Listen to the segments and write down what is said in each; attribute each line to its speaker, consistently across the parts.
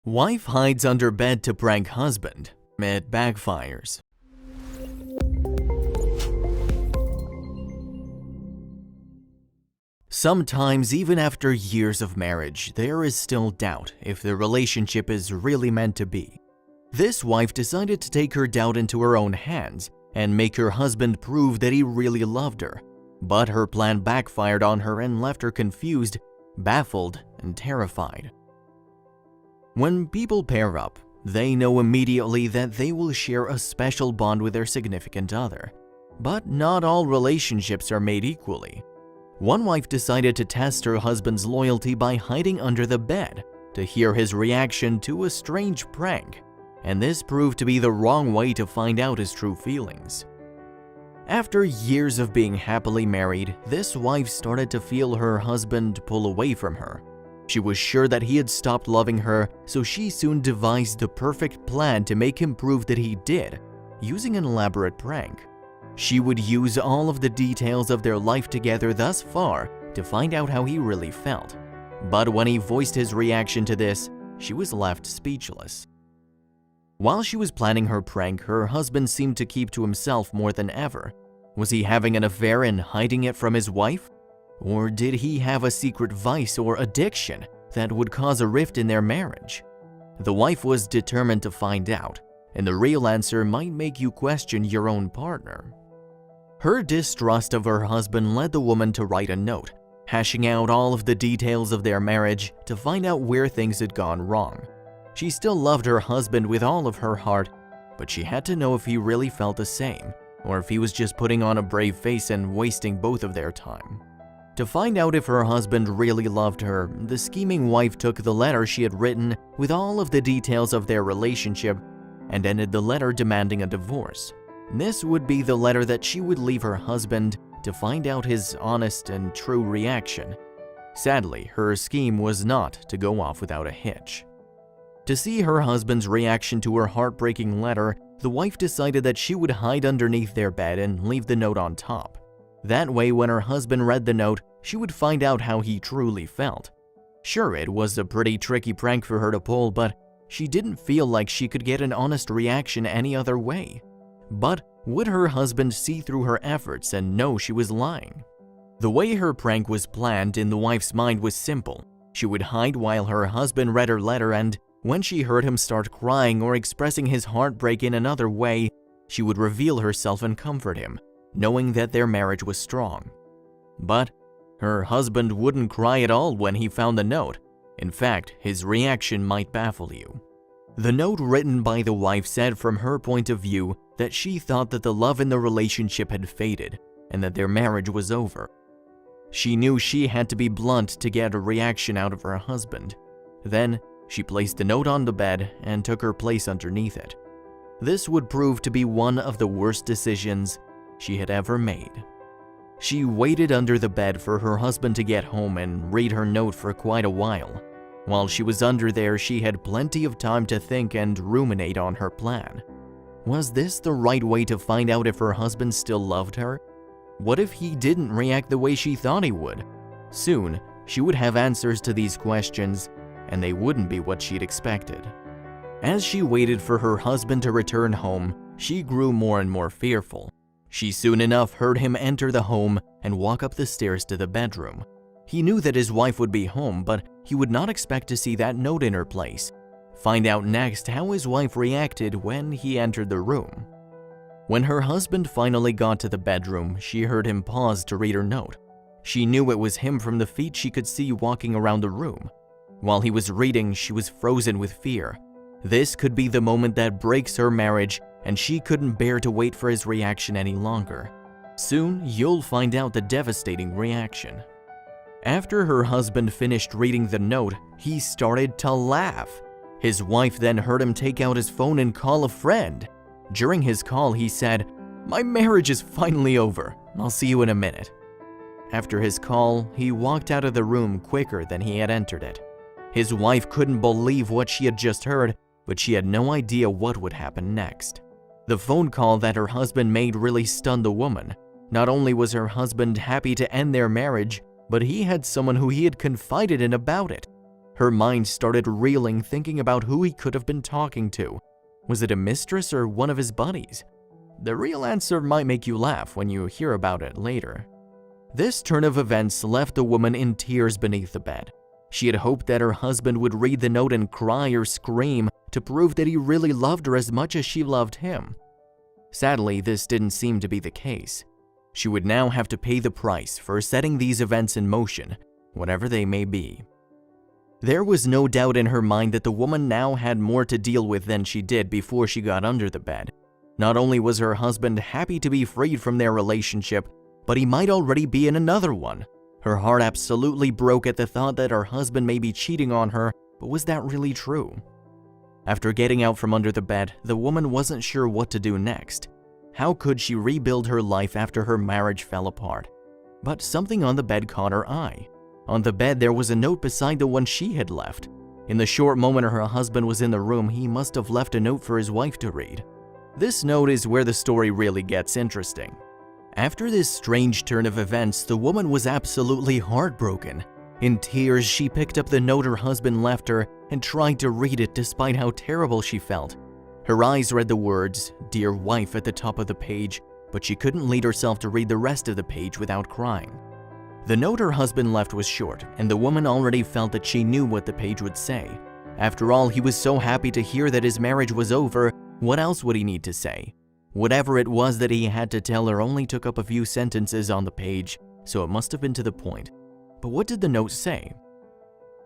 Speaker 1: Wife hides under bed to prank husband. It backfires. Sometimes, even after years of marriage, there is still doubt if the relationship is really meant to be. This wife decided to take her doubt into her own hands and make her husband prove that he really loved her. But her plan backfired on her and left her confused, baffled, and terrified. When people pair up, they know immediately that they will share a special bond with their significant other. But not all relationships are made equally. One wife decided to test her husband's loyalty by hiding under the bed to hear his reaction to a strange prank, and this proved to be the wrong way to find out his true feelings. After years of being happily married, this wife started to feel her husband pull away from her. She was sure that he had stopped loving her, so she soon devised the perfect plan to make him prove that he did, using an elaborate prank. She would use all of the details of their life together thus far to find out how he really felt. But when he voiced his reaction to this, she was left speechless. While she was planning her prank, her husband seemed to keep to himself more than ever. Was he having an affair and hiding it from his wife? Or did he have a secret vice or addiction that would cause a rift in their marriage? The wife was determined to find out, and the real answer might make you question your own partner. Her distrust of her husband led the woman to write a note, hashing out all of the details of their marriage to find out where things had gone wrong. She still loved her husband with all of her heart, but she had to know if he really felt the same, or if he was just putting on a brave face and wasting both of their time. To find out if her husband really loved her, the scheming wife took the letter she had written with all of the details of their relationship and ended the letter demanding a divorce. This would be the letter that she would leave her husband to find out his honest and true reaction. Sadly, her scheme was not to go off without a hitch. To see her husband's reaction to her heartbreaking letter, the wife decided that she would hide underneath their bed and leave the note on top. That way, when her husband read the note, she would find out how he truly felt. Sure, it was a pretty tricky prank for her to pull, but she didn't feel like she could get an honest reaction any other way. But would her husband see through her efforts and know she was lying? The way her prank was planned in the wife's mind was simple. She would hide while her husband read her letter, and when she heard him start crying or expressing his heartbreak in another way, she would reveal herself and comfort him, knowing that their marriage was strong. But her husband wouldn't cry at all when he found the note. In fact, his reaction might baffle you. The note written by the wife said from her point of view that she thought that the love in the relationship had faded and that their marriage was over. She knew she had to be blunt to get a reaction out of her husband. Then, she placed the note on the bed and took her place underneath it. This would prove to be one of the worst decisions she had ever made. She waited under the bed for her husband to get home and read her note for quite a while. While she was under there, she had plenty of time to think and ruminate on her plan. Was this the right way to find out if her husband still loved her? What if he didn't react the way she thought he would? Soon, she would have answers to these questions, and they wouldn't be what she'd expected. As she waited for her husband to return home, she grew more and more fearful. She soon enough heard him enter the home and walk up the stairs to the bedroom. He knew that his wife would be home, but he would not expect to see that note in her place. Find out next how his wife reacted when he entered the room. When her husband finally got to the bedroom, she heard him pause to read her note. She knew it was him from the feet she could see walking around the room. While he was reading, she was frozen with fear. This could be the moment that breaks her marriage, and she couldn't bear to wait for his reaction any longer. Soon, you'll find out the devastating reaction. After her husband finished reading the note, he started to laugh. His wife then heard him take out his phone and call a friend. During his call, he said, "My marriage is finally over. I'll see you in a minute." After his call, he walked out of the room quicker than he had entered it. His wife couldn't believe what she had just heard, but she had no idea what would happen next. The phone call that her husband made really stunned the woman. Not only was her husband happy to end their marriage, but he had someone who he had confided in about it. Her mind started reeling, thinking about who he could have been talking to. Was it a mistress or one of his buddies? The real answer might make you laugh when you hear about it later. This turn of events left the woman in tears beneath the bed. She had hoped that her husband would read the note and cry or scream to prove that he really loved her as much as she loved him. Sadly, this didn't seem to be the case. She would now have to pay the price for setting these events in motion, whatever they may be. There was no doubt in her mind that the woman now had more to deal with than she did before she got under the bed. Not only was her husband happy to be freed from their relationship, but he might already be in another one. Her heart absolutely broke at the thought that her husband may be cheating on her, but was that really true? After getting out from under the bed, the woman wasn't sure what to do next. How could she rebuild her life after her marriage fell apart? But something on the bed caught her eye. On the bed, there was a note beside the one she had left. In the short moment her husband was in the room, he must have left a note for his wife to read. This note is where the story really gets interesting. After this strange turn of events, the woman was absolutely heartbroken. In tears, she picked up the note her husband left her and tried to read it despite how terrible she felt. Her eyes read the words, "Dear wife," at the top of the page, but she couldn't lead herself to read the rest of the page without crying. The note her husband left was short, and the woman already felt that she knew what the page would say. After all, he was so happy to hear that his marriage was over. What else would he need to say? Whatever it was that he had to tell her only took up a few sentences on the page, so it must have been to the point. But what did the note say?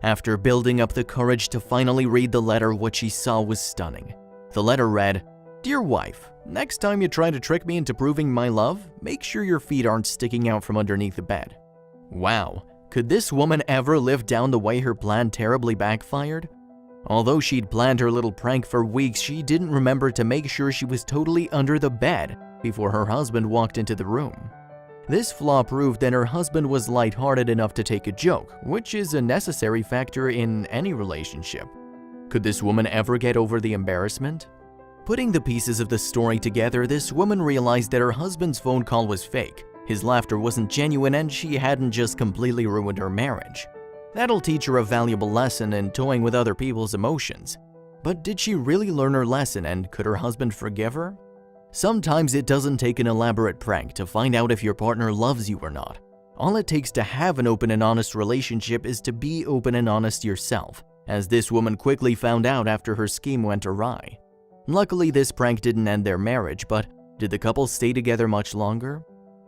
Speaker 1: After building up the courage to finally read the letter, what she saw was stunning. The letter read, "Dear wife, next time you try to trick me into proving my love, make sure your feet aren't sticking out from underneath the bed." Wow, could this woman ever live down the way her plan terribly backfired? Although she'd planned her little prank for weeks, she didn't remember to make sure she was totally under the bed before her husband walked into the room. This flaw proved that her husband was lighthearted enough to take a joke, which is a necessary factor in any relationship. Could this woman ever get over the embarrassment? Putting the pieces of the story together, this woman realized that her husband's phone call was fake. His laughter wasn't genuine, and she hadn't just completely ruined her marriage. That'll teach her a valuable lesson in toying with other people's emotions. But did she really learn her lesson, and could her husband forgive her? Sometimes it doesn't take an elaborate prank to find out if your partner loves you or not. All it takes to have an open and honest relationship is to be open and honest yourself, as this woman quickly found out after her scheme went awry. Luckily, this prank didn't end their marriage, but did the couple stay together much longer?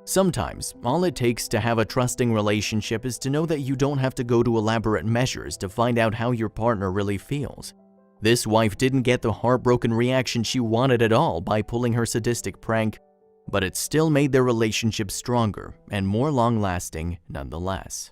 Speaker 1: Sometimes, all it takes to have a trusting relationship is to know that you don't have to go to elaborate measures to find out how your partner really feels. This wife didn't get the heartbroken reaction she wanted at all by pulling her sadistic prank, but it still made their relationship stronger and more long-lasting nonetheless.